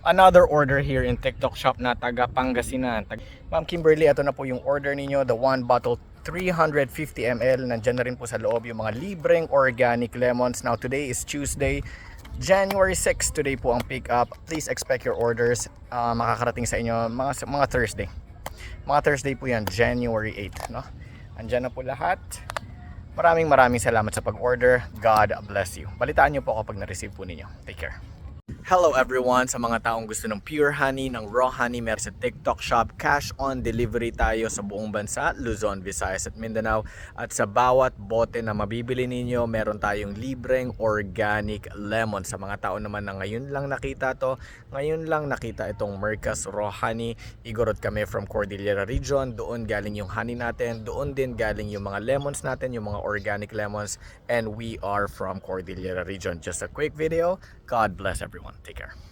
Another order here in TikTok shop na taga Pangasinan. Ma'am Kimberly, ito na po yung order ninyo. The one bottle 350 ml. Nandyan na rin po sa loob yung mga libreng organic lemons. Now today is Tuesday, January 6. Today po ang pick up. Please expect your orders. Makakarating sa inyo mga Thursday. Mga Thursday po yan, January 8. No? Andyan na po lahat. Maraming salamat sa pag-order. God bless you. Balitaan nyo po ako pag na-receive po ninyo. Take care. Hello everyone, sa mga taong gusto ng pure honey, ng raw honey, meron sa TikTok shop. Cash on delivery tayo sa buong bansa, Luzon, Visayas at Mindanao. At sa bawat bote na mabibili ninyo, meron tayong libreng organic lemon. Sa mga tao naman na ngayon lang nakita itong Mercas Raw Honey. Igorot kami from Cordillera Region. Doon galing yung honey natin, doon din galing yung mga lemons natin, yung mga organic lemons. And we are from Cordillera Region. Just a quick video. God bless everyone. Take care.